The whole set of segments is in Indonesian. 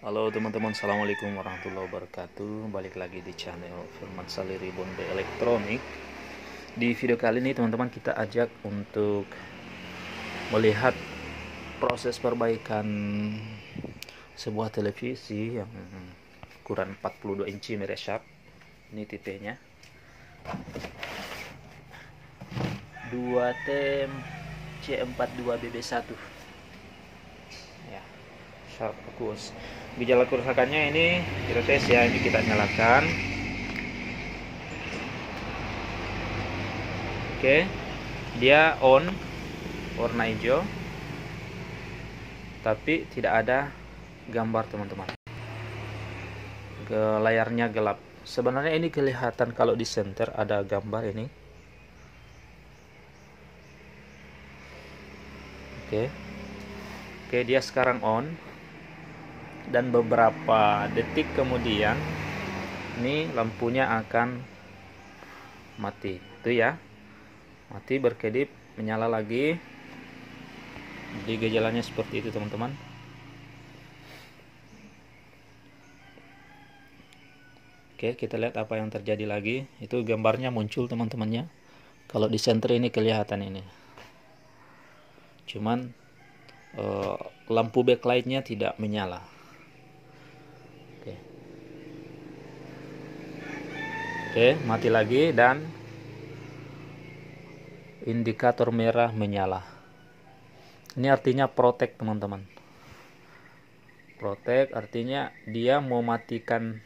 Halo teman-teman, assalamualaikum warahmatullahi wabarakatuh. Balik lagi di channel Firman Salih Bonde Elektronik. Di video kali ini teman-teman kita ajak untuk melihat proses perbaikan sebuah televisi yang ukuran 42 inci merek Sharp. Ini tipenya 2TM C42BB1 ya, Sharp Focus. Gejala kerusakannya ini proses ya, ini kita nyalakan. Oke, dia on, warna hijau, tapi tidak ada gambar teman-teman. Layarnya gelap. Sebenarnya ini kelihatan kalau di center ada gambar ini. Oke, dia sekarang on. Dan beberapa detik kemudian ini lampunya akan mati. Itu ya, mati, berkedip, menyala lagi. Jadi gejalanya seperti itu teman-teman. Oke, kita lihat apa yang terjadi lagi. Itu gambarnya muncul teman-temannya. Kalau di center ini kelihatan ini, cuman lampu backlightnya tidak menyala. Oke, mati lagi dan indikator merah menyala. Ini artinya protect teman-teman. Protect artinya dia mau matikan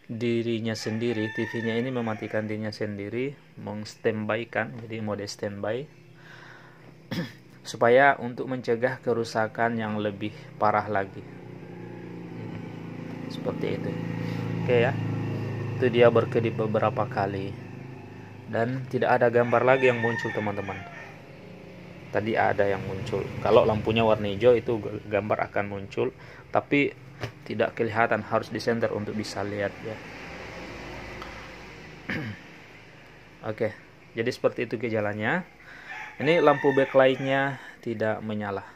dirinya sendiri. TV-nya ini mematikan dirinya sendiri, mengstandby-kan, jadi mode standby supaya untuk mencegah kerusakan yang lebih parah lagi. Seperti itu. Oke ya. Itu dia berkedip beberapa kali dan tidak ada gambar lagi yang muncul teman-teman. Tadi ada yang muncul, kalau lampunya warna hijau itu gambar akan muncul, tapi tidak kelihatan, harus di center untuk bisa lihat ya. Oke, jadi seperti itu gejalanya. Ini lampu backlightnya tidak menyala.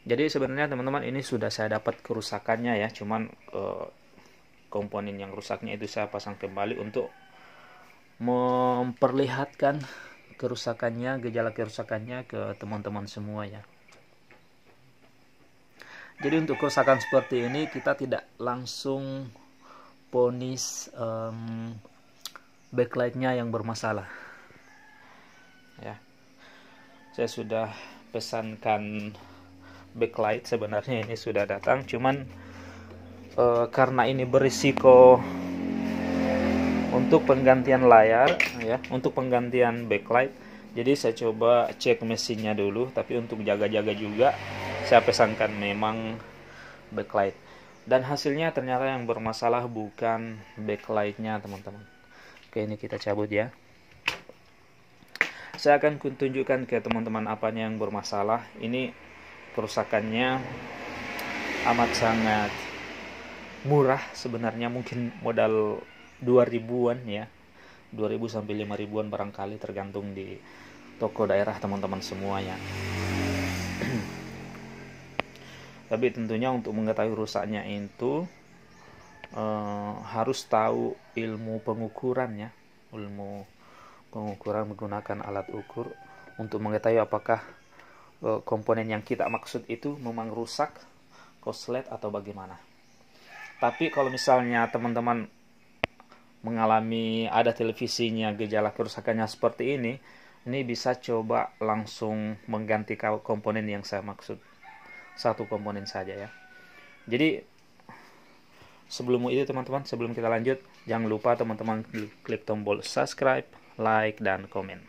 Jadi sebenarnya teman-teman ini sudah saya dapat kerusakannya ya, cuman komponen yang rusaknya itu saya pasang kembali untuk memperlihatkan kerusakannya, gejala kerusakannya ke teman-teman semua ya. Jadi untuk kerusakan seperti ini kita tidak langsung ponis backlightnya yang bermasalah ya. Saya sudah pesankan backlight, sebenarnya ini sudah datang, cuman karena ini berisiko untuk penggantian layar ya, untuk penggantian backlight, jadi saya coba cek mesinnya dulu, tapi untuk jaga-jaga juga saya pesankan memang backlight, dan hasilnya ternyata yang bermasalah bukan backlightnya teman-teman. Oke, ini kita cabut ya. Saya akan tunjukkan ke teman-teman apanya yang bermasalah. Ini kerusakannya amat sangat murah sebenarnya, mungkin modal 2000-an ya, 2000 sampai 5000-an barangkali, tergantung di toko daerah teman-teman semua ya. Tapi tentunya untuk mengetahui rusaknya itu harus tahu ilmu pengukuran ya, ilmu pengukuran menggunakan alat ukur untuk mengetahui apakah komponen yang kita maksud itu memang rusak, korslet atau bagaimana. Tapi kalau misalnya teman-teman mengalami ada televisinya gejala kerusakannya seperti ini bisa coba langsung mengganti komponen yang saya maksud, satu komponen saja ya. Jadi sebelum itu teman-teman, sebelum kita lanjut, jangan lupa teman-teman klik tombol subscribe, like, dan komen.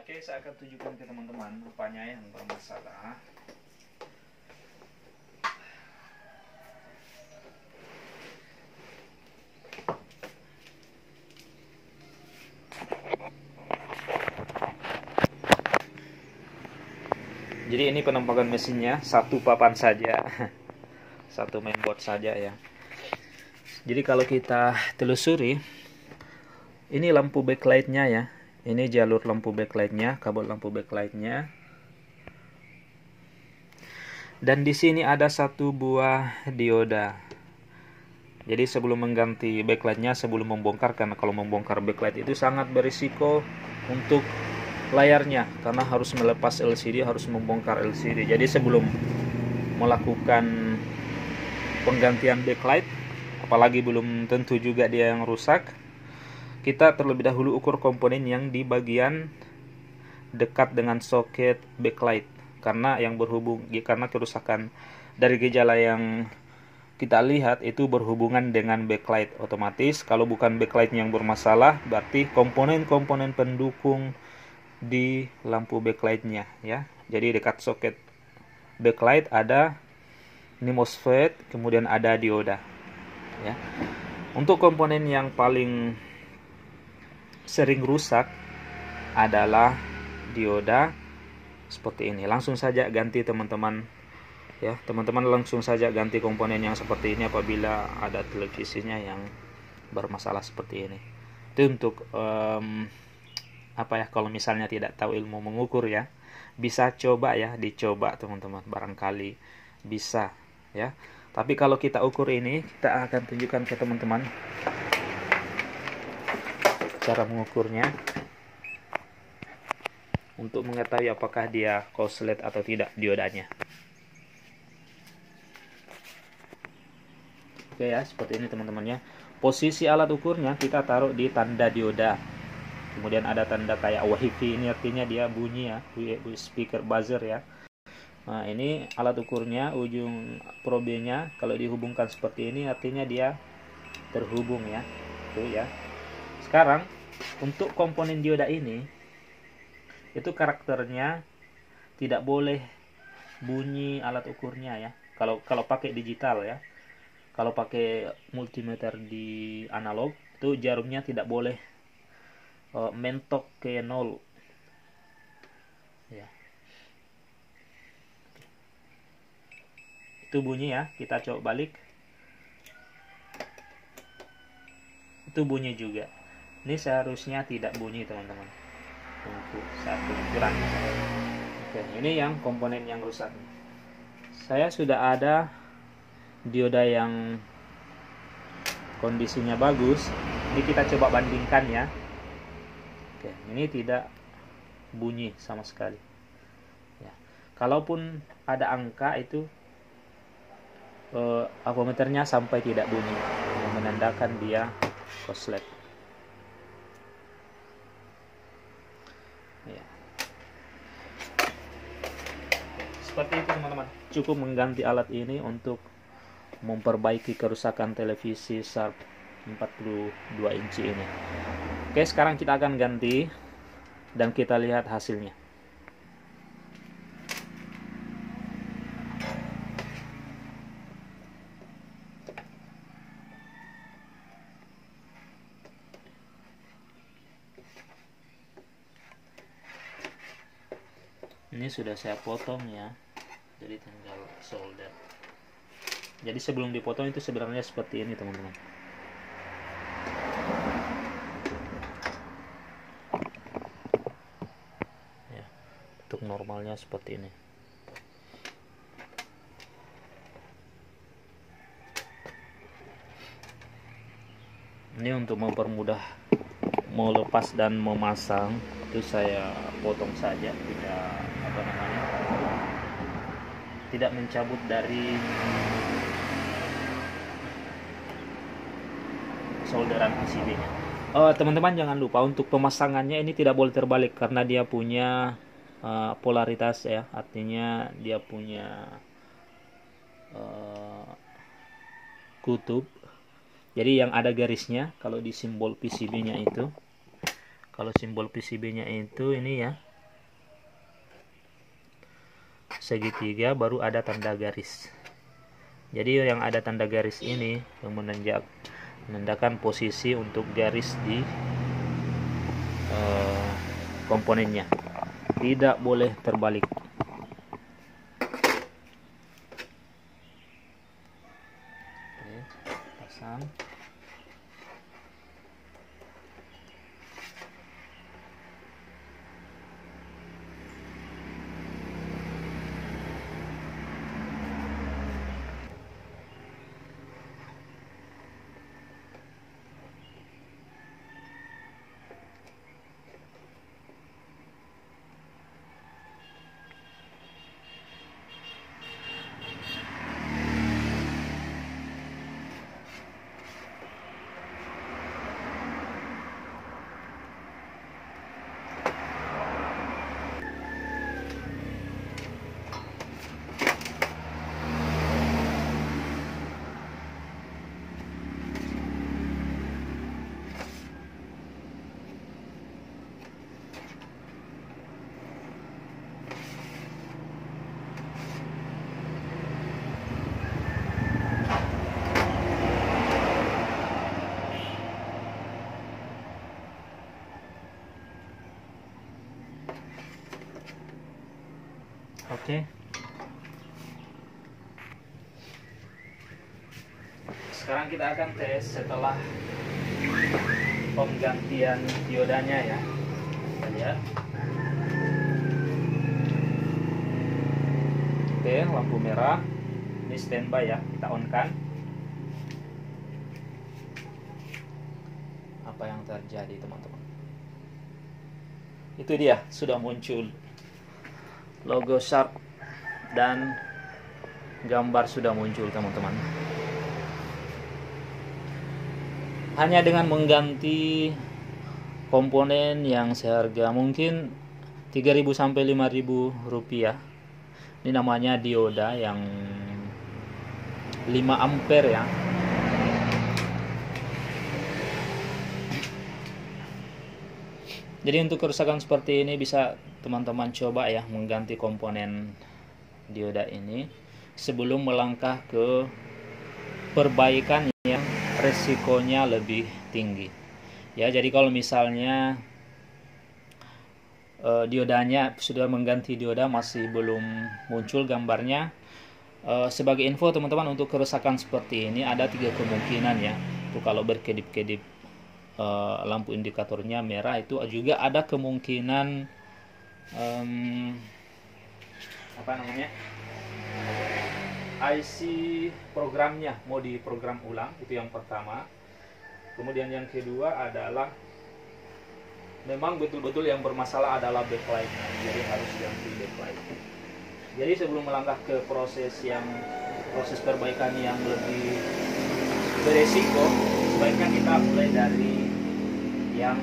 Oke, saya akan tunjukkan ke teman-teman rupanya yang bermasalah. Jadi ini penampakan mesinnya, satu papan saja, satu mainboard saja ya. Jadi kalau kita telusuri, ini lampu backlightnya ya, Ini jalur lampu backlightnya, kabel lampu backlightnya. Dan di sini ada satu buah dioda. Jadi sebelum mengganti backlightnya, sebelum membongkar, karena kalau membongkar backlight itu sangat berisiko untuk layarnya, karena harus melepas LCD, harus membongkar LCD. Jadi sebelum melakukan penggantian backlight, apalagi belum tentu juga dia yang rusak, kita terlebih dahulu ukur komponen yang di bagian dekat dengan soket backlight, karena kerusakan dari gejala yang kita lihat itu berhubungan dengan backlight. Otomatis kalau bukan backlight yang bermasalah, berarti komponen-komponen pendukung di lampu backlightnya ya. Jadi dekat soket backlight ada ini MOSFET, kemudian ada dioda ya. Untuk komponen yang paling sering rusak adalah dioda seperti ini. Langsung saja ganti teman-teman ya, teman-teman langsung saja ganti komponen yang seperti ini apabila ada televisinya yang bermasalah seperti ini. Itu untuk kalau misalnya tidak tahu ilmu mengukur ya, bisa coba ya, dicoba teman-teman, barangkali bisa ya. Tapi kalau kita ukur ini, kita akan tunjukkan ke teman-teman cara mengukurnya untuk mengetahui apakah dia korslet atau tidak diodanya. Oke ya, seperti ini teman-teman ya. Posisi alat ukurnya kita taruh di tanda dioda. Kemudian ada tanda kayak wifi, ini artinya dia bunyi ya, speaker buzzer ya. Nah, ini alat ukurnya, ujung probenya kalau dihubungkan seperti ini artinya dia terhubung ya. Tuh ya. Sekarang untuk komponen dioda ini itu karakternya tidak boleh bunyi alat ukurnya ya. Kalau pakai digital ya. Kalau pakai multimeter di analog itu jarumnya tidak boleh mentok ke 0 ya. Itu bunyi ya, kita coba balik, itu bunyi juga. Ini seharusnya tidak bunyi teman-teman untuk saat pengukuran. Oke, ini yang komponen yang rusak. Saya sudah ada dioda yang kondisinya bagus. Ini kita coba bandingkan ya. Oke, ini tidak bunyi sama sekali ya. Kalaupun ada angka itu avometernya sampai tidak bunyi, yang menandakan dia korslet ya. Seperti itu teman-teman. Cukup mengganti alat ini untuk memperbaiki kerusakan televisi Sharp 42 inci ini. Oke, sekarang kita akan ganti dan kita lihat hasilnya. Ini sudah saya potong ya, jadi tinggal solder. Jadi sebelum dipotong itu sebenarnya seperti ini teman-teman. Ya, untuk normalnya seperti ini. Ini untuk mempermudah mau lepas dan memasang itu saya potong saja, tidak mencabut dari solderan PCB-nya. Teman-teman jangan lupa untuk pemasangannya ini tidak boleh terbalik karena dia punya polaritas ya, artinya dia punya kutub. Jadi yang ada garisnya kalau di simbol PCB-nya itu, kalau simbol PCB-nya itu ini ya, segitiga baru ada tanda garis. Jadi yang ada tanda garis ini yang menandakan posisi untuk garis di komponennya, tidak boleh terbalik. Oke, pasang. Oke. Sekarang kita akan tes setelah penggantian diodanya ya. Kita lihat. Oke, lampu merah. Ini standby ya, kita on kan. Apa yang terjadi teman-teman? Itu dia, sudah muncul logo Sharp dan gambar sudah muncul teman-teman. Hanya dengan mengganti komponen yang seharga mungkin 3.000 sampai 5.000 rupiah. Ini namanya dioda yang 5 ampere ya. Jadi untuk kerusakan seperti ini bisa teman-teman coba ya mengganti komponen dioda ini sebelum melangkah ke perbaikan yang resikonya lebih tinggi. Ya, jadi kalau misalnya diodanya sudah mengganti dioda masih belum muncul gambarnya, sebagai info teman-teman, untuk kerusakan seperti ini ada 3 kemungkinan ya. Itu kalau berkedip-kedip lampu indikatornya merah, itu juga ada kemungkinan apa namanya, IC programnya mau diprogram ulang, itu yang pertama. Kemudian yang kedua adalah memang betul-betul yang bermasalah adalah backlightnya, jadi harus ganti backlight. Jadi sebelum melangkah ke proses perbaikan yang lebih beresiko, sebaiknya kita mulai dari yang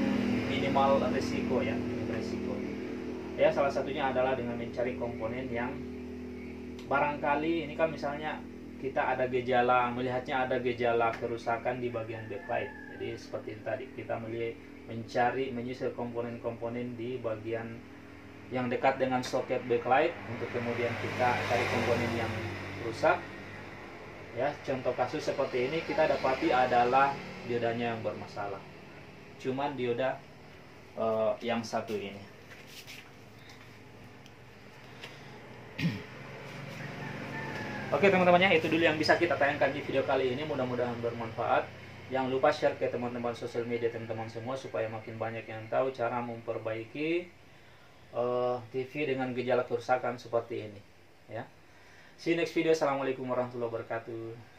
minimal resiko ya, ya. Salah satunya adalah dengan mencari komponen yang barangkali ini kan, misalnya kita ada gejala, melihatnya ada gejala kerusakan di bagian backlight. Jadi seperti tadi kita menyisir komponen-komponen di bagian yang dekat dengan soket backlight, untuk kemudian kita cari komponen yang rusak ya. Contoh kasus seperti ini kita dapati adalah diodanya yang bermasalah, cuman dioda yang satu ini. Oke teman-temannya, itu dulu yang bisa kita tayangkan di video kali ini. Mudah-mudahan bermanfaat. Jangan lupa share ke teman-teman sosial media teman-teman semua, supaya makin banyak yang tahu cara memperbaiki TV dengan gejala kerusakan seperti ini ya. See you next video. Assalamualaikum warahmatullahi wabarakatuh.